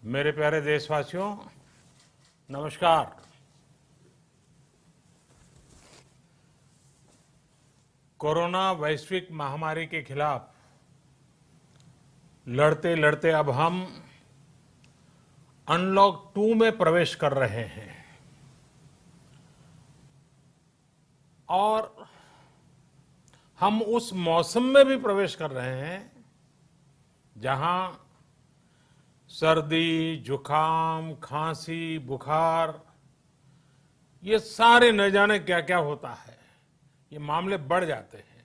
मेरे प्यारे देशवासियों, नमस्कार। कोरोना वैश्विक महामारी के खिलाफ लड़ते लड़ते अब हम अनलॉक 2 में प्रवेश कर रहे हैं और हम उस मौसम में भी प्रवेश कर रहे हैं जहां सर्दी, जुकाम, खांसी, बुखार, ये सारे न जाने क्या क्या होता है, ये मामले बढ़ जाते हैं।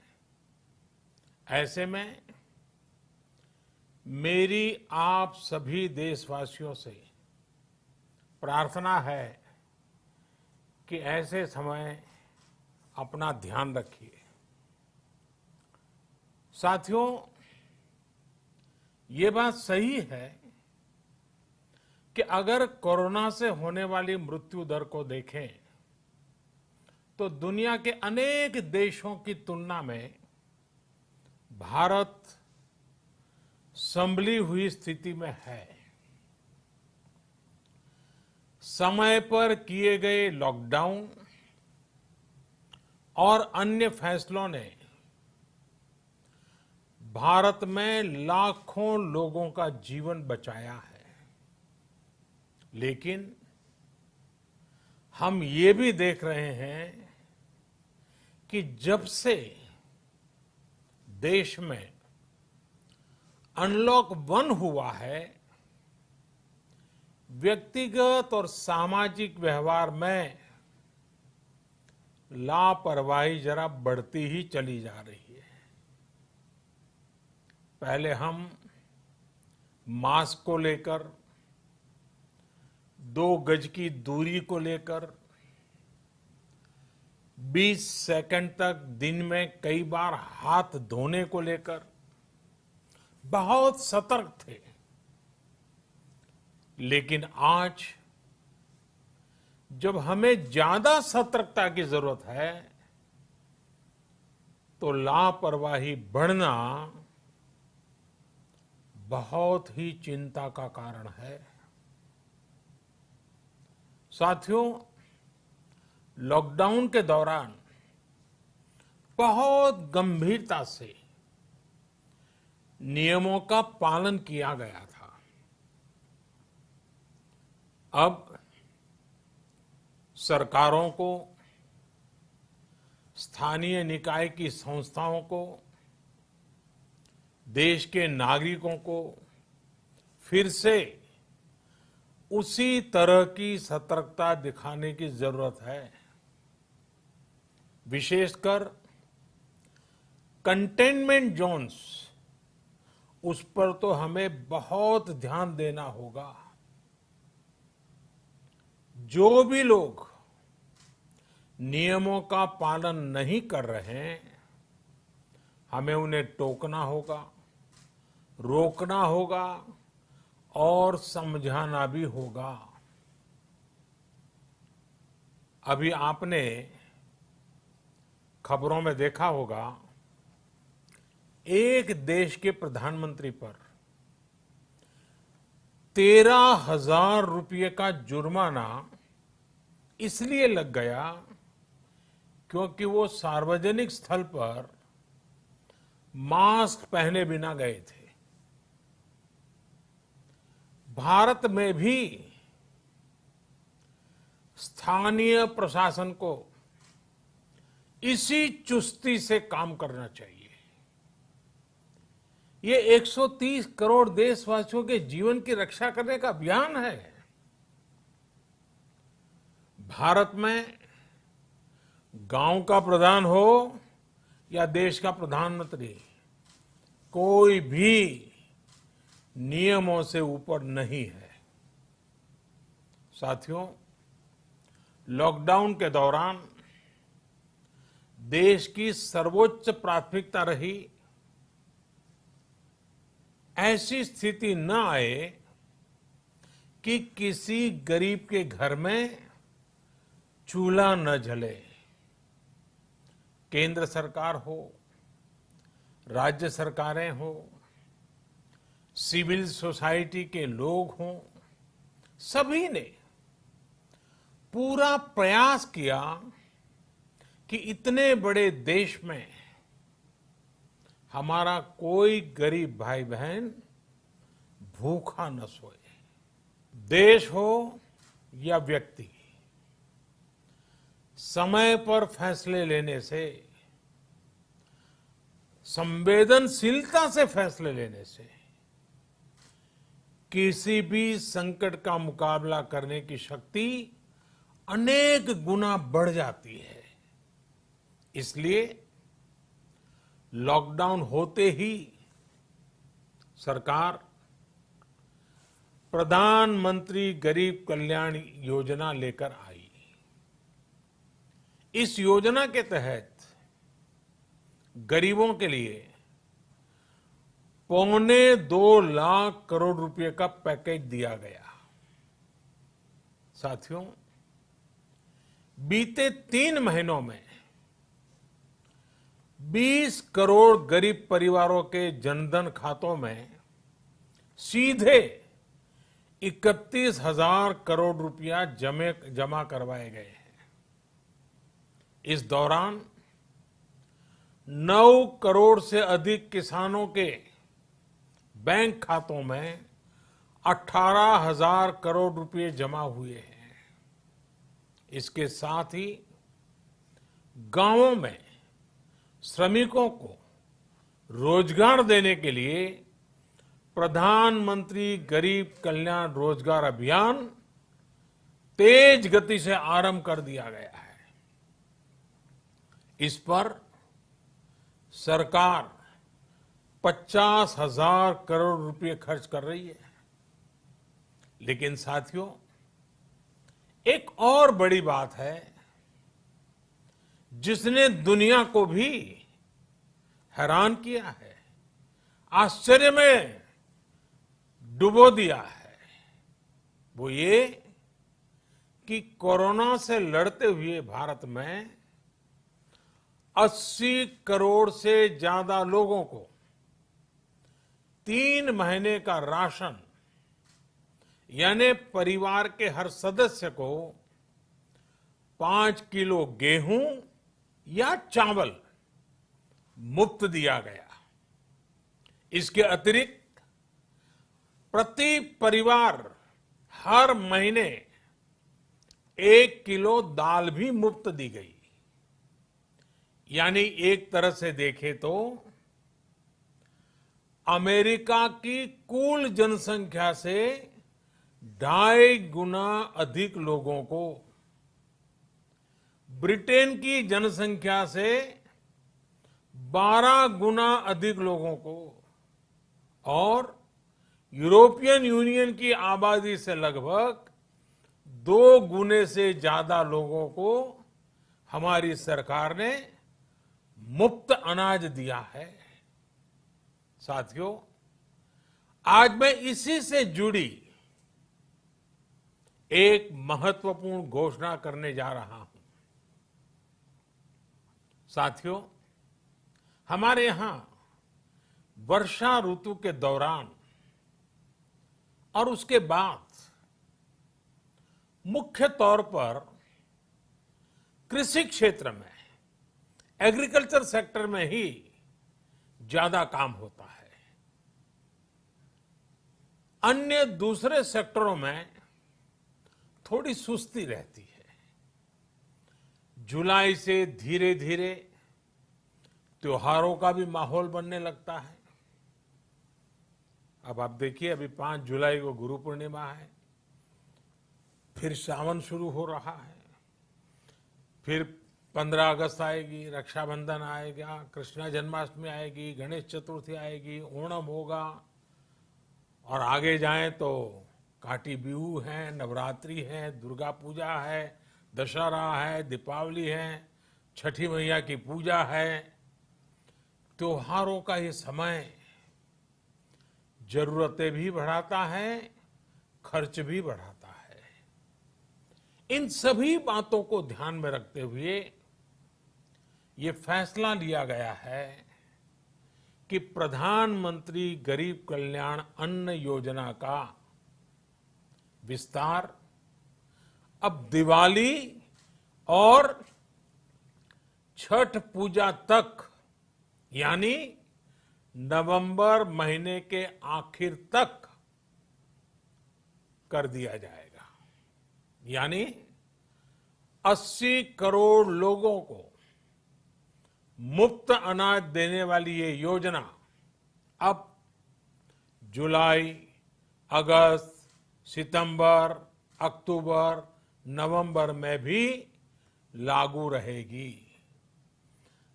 ऐसे में मेरी आप सभी देशवासियों से प्रार्थना है कि ऐसे समय अपना ध्यान रखिए। साथियों, ये बात सही है कि अगर कोरोना से होने वाली मृत्यु दर को देखें तो दुनिया के अनेक देशों की तुलना में भारत संभली हुई स्थिति में है। समय पर किए गए लॉकडाउन और अन्य फैसलों ने भारत में लाखों लोगों का जीवन बचाया है, लेकिन हम ये भी देख रहे हैं कि जब से देश में अनलॉक 1 हुआ है, व्यक्तिगत और सामाजिक व्यवहार में लापरवाही जरा बढ़ती ही चली जा रही है। पहले हम मास्क को लेकर, 2 गज की दूरी को लेकर 20 सेकंड तक दिन में कई बार हाथ धोने को लेकर बहुत सतर्क थे, लेकिन आज जब हमें ज्यादा सतर्कता की जरूरत है तो लापरवाही बढ़ना बहुत ही चिंता का कारण है। साथियों, लॉकडाउन के दौरान बहुत गंभीरता से नियमों का पालन किया गया था। अब सरकारों को, स्थानीय निकाय की संस्थाओं को, देश के नागरिकों को फिर से उसी तरह की सतर्कता दिखाने की जरूरत है। विशेषकर कंटेनमेंट जोन्स, उस पर तो हमें बहुत ध्यान देना होगा। जो भी लोग नियमों का पालन नहीं कर रहे हैं, हमें उन्हें टोकना होगा, रोकना होगा और समझाना भी होगा। अभी आपने खबरों में देखा होगा, एक देश के प्रधानमंत्री पर 13,000 रुपये का जुर्माना इसलिए लग गया क्योंकि वो सार्वजनिक स्थल पर मास्क पहने बिना गए थे। भारत में भी स्थानीय प्रशासन को इसी चुस्ती से काम करना चाहिए। ये 130 करोड़ देशवासियों के जीवन की रक्षा करने का अभियान है। भारत में गांव का प्रधान हो या देश का प्रधानमंत्री, कोई भी नियमों से ऊपर नहीं है। साथियों, लॉकडाउन के दौरान देश की सर्वोच्च प्राथमिकता रही ऐसी स्थिति न आए कि किसी गरीब के घर में चूल्हा न जले। केंद्र सरकार हो, राज्य सरकारें हो, सिविल सोसाइटी के लोग हों, सभी ने पूरा प्रयास किया कि इतने बड़े देश में हमारा कोई गरीब भाई बहन भूखा न सोए। देश हो या व्यक्ति, समय पर फैसले लेने से, संवेदनशीलता से फैसले लेने से किसी भी संकट का मुकाबला करने की शक्ति अनेक गुना बढ़ जाती है। इसलिए लॉकडाउन होते ही सरकार प्रधानमंत्री गरीब कल्याण योजना लेकर आई। इस योजना के तहत गरीबों के लिए 2.25 लाख करोड़ रुपए का पैकेज दिया गया। साथियों, बीते 3 महीनों में 20 करोड़ गरीब परिवारों के जनधन खातों में सीधे 31,000 करोड़ रुपया जमा करवाए गए हैं। इस दौरान 9 करोड़ से अधिक किसानों के बैंक खातों में 18,000 करोड़ रुपए जमा हुए हैं। इसके साथ ही गांवों में श्रमिकों को रोजगार देने के लिए प्रधानमंत्री गरीब कल्याण रोजगार अभियान तेज गति से आरंभ कर दिया गया है। इस पर सरकार 50,000 करोड़ रुपए खर्च कर रही है। लेकिन साथियों, एक और बड़ी बात है जिसने दुनिया को भी हैरान किया है, आश्चर्य में डुबो दिया है। वो ये कि कोरोना से लड़ते हुए भारत में 80 करोड़ से ज्यादा लोगों को 3 महीने का राशन, यानी परिवार के हर सदस्य को 5 किलो गेहूं या चावल मुफ्त दिया गया। इसके अतिरिक्त प्रति परिवार हर महीने 1 किलो दाल भी मुफ्त दी गई। यानी एक तरह से देखें तो अमेरिका की कुल जनसंख्या से 2.5 गुना अधिक लोगों को, ब्रिटेन की जनसंख्या से 12 गुना अधिक लोगों को और यूरोपियन यूनियन की आबादी से लगभग 2 गुने से ज्यादा लोगों को हमारी सरकार ने मुफ्त अनाज दिया है। साथियों, आज मैं इसी से जुड़ी एक महत्वपूर्ण घोषणा करने जा रहा हूं। साथियों, हमारे यहां वर्षा ऋतु के दौरान और उसके बाद मुख्य तौर पर कृषि क्षेत्र में, एग्रीकल्चर सेक्टर में ही ज्यादा काम होता है। अन्य दूसरे सेक्टरों में थोड़ी सुस्ती रहती है। जुलाई से धीरे धीरे त्योहारों का भी माहौल बनने लगता है। अब आप देखिए, अभी 5 जुलाई को गुरु पूर्णिमा है, फिर सावन शुरू हो रहा है, फिर 15 अगस्त आएगी, रक्षाबंधन आएगा, कृष्ण जन्माष्टमी आएगी, गणेश चतुर्थी आएगी, ओणम होगा और आगे जाएं तो काटी बिहू है, नवरात्रि है, दुर्गा पूजा है, दशहरा है, दीपावली है, छठी मैया की पूजा है। त्योहारों का ये समय जरूरतें भी बढ़ाता है, खर्च भी बढ़ाता है। इन सभी बातों को ध्यान में रखते हुए ये फैसला लिया गया है कि प्रधानमंत्री गरीब कल्याण अन्न योजना का विस्तार अब दिवाली और छठ पूजा तक, यानी नवंबर महीने के आखिर तक कर दिया जाएगा। यानी 80 करोड़ लोगों को मुफ्त अनाज देने वाली ये योजना अब जुलाई, अगस्त, सितंबर, अक्टूबर, नवंबर में भी लागू रहेगी।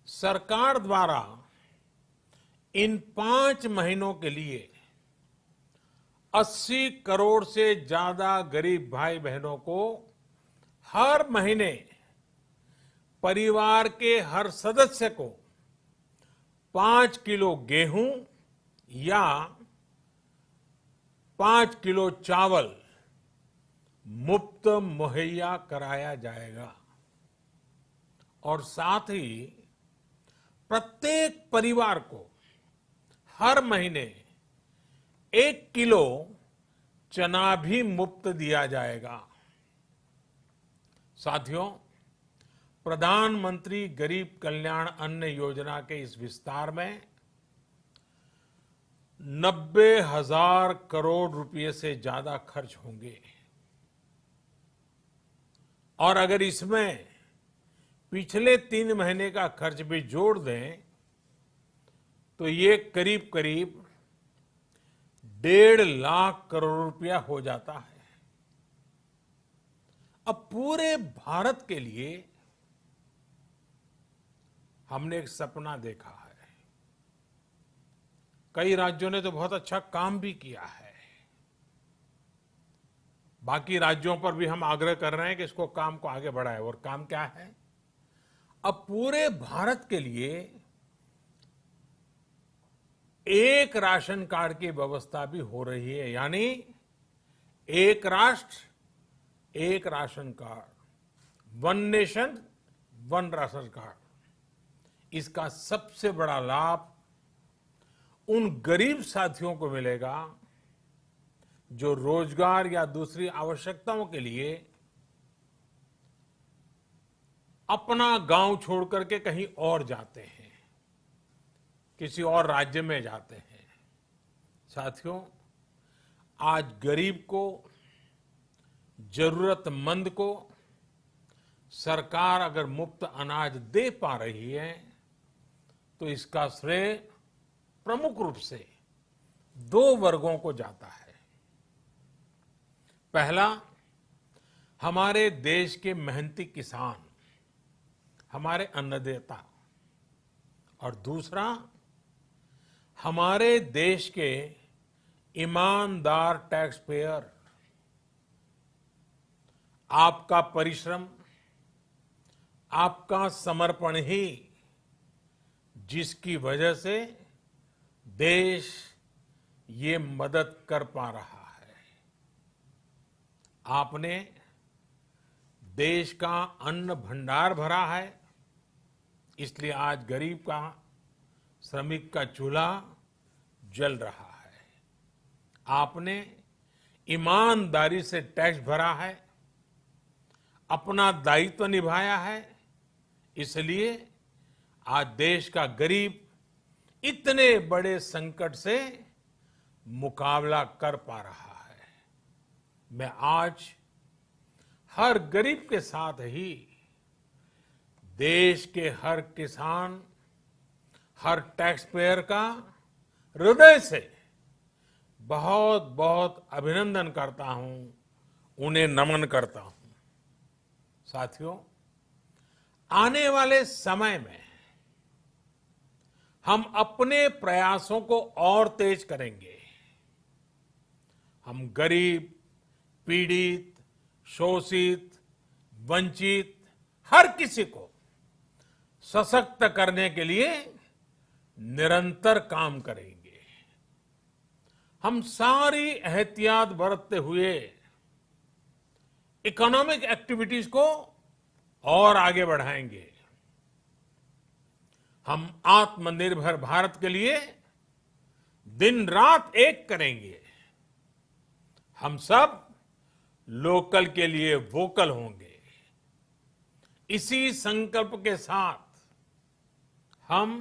सरकार द्वारा इन 5 महीनों के लिए 80 करोड़ से ज्यादा गरीब भाई बहनों को हर महीने परिवार के हर सदस्य को 5 किलो गेहूं या 5 किलो चावल मुफ्त मुहैया कराया जाएगा। और साथ ही प्रत्येक परिवार को हर महीने 1 किलो चना भी मुफ्त दिया जाएगा। साथियों, प्रधानमंत्री गरीब कल्याण अन्न योजना के इस विस्तार में 90,000 करोड़ रुपए से ज्यादा खर्च होंगे। और अगर इसमें पिछले 3 महीने का खर्च भी जोड़ दें तो ये करीब करीब 1.5 लाख करोड़ रुपया हो जाता है। अब पूरे भारत के लिए हमने एक सपना देखा है। कई राज्यों ने तो बहुत अच्छा काम भी किया है। बाकी राज्यों पर भी हम आग्रह कर रहे हैं कि इसको काम को आगे बढ़ाएं। और काम क्या है? अब पूरे भारत के लिए एक राशन कार्ड की व्यवस्था भी हो रही है। यानी एक राष्ट्र एक ration card, one nation one ration card. इसका सबसे बड़ा लाभ उन गरीब साथियों को मिलेगा जो रोजगार या दूसरी आवश्यकताओं के लिए अपना गांव छोड़ करके कहीं और जाते हैं, किसी और राज्य में जाते हैं। साथियों, आज गरीब को, जरूरतमंद को सरकार अगर मुफ्त अनाज दे पा रही है तो इसका श्रेय प्रमुख रूप से 2 वर्गों को जाता है। पहला, हमारे देश के मेहनती किसान, हमारे अन्नदाता। और दूसरा, हमारे देश के ईमानदार टैक्स पेयर। आपका परिश्रम, आपका समर्पण ही जिसकी वजह से देश ये मदद कर पा रहा है। आपने देश का अन्न भंडार भरा है, इसलिए आज गरीब का, श्रमिक का चूल्हा जल रहा है। आपने ईमानदारी से टैक्स भरा है, अपना दायित्व निभाया है, इसलिए आज देश का गरीब इतने बड़े संकट से मुकाबला कर पा रहा है। मैं आज हर गरीब के साथ ही देश के हर किसान, हर टैक्स पेयर का हृदय से बहुत बहुत अभिनंदन करता हूं, उन्हें नमन करता हूं। साथियों, आने वाले समय में हम अपने प्रयासों को और तेज करेंगे। हम गरीब, पीड़ित, शोषित, वंचित हर किसी को सशक्त करने के लिए निरंतर काम करेंगे। हम सारी एहतियात बरतते हुए इकोनॉमिक एक्टिविटीज को और आगे बढ़ाएंगे। हम आत्मनिर्भर भारत के लिए दिन रात एक करेंगे। हम सब लोकल के लिए वोकल होंगे। इसी संकल्प के साथ हम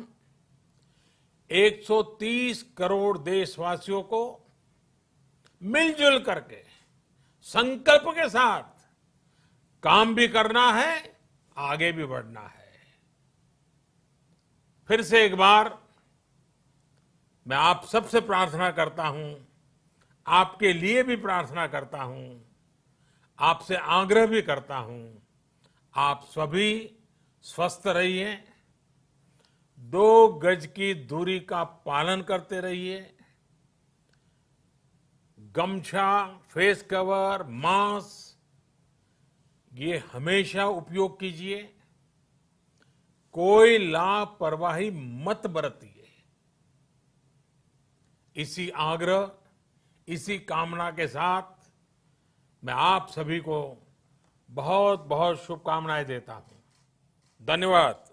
130 करोड़ देशवासियों को मिलजुल करके संकल्प के साथ काम भी करना है, आगे भी बढ़ना है। फिर से एक बार मैं आप सबसे प्रार्थना करता हूं, आपके लिए भी प्रार्थना करता हूं, आपसे आग्रह भी करता हूं, आप सभी स्वस्थ रहिए, 2 गज की दूरी का पालन करते रहिए, गमछा, फेस कवर, मास्क ये हमेशा उपयोग कीजिए, कोई लापरवाही मत बरतिए। इसी आग्रह, इसी कामना के साथ मैं आप सभी को बहुत बहुत शुभकामनाएं देता हूं। धन्यवाद।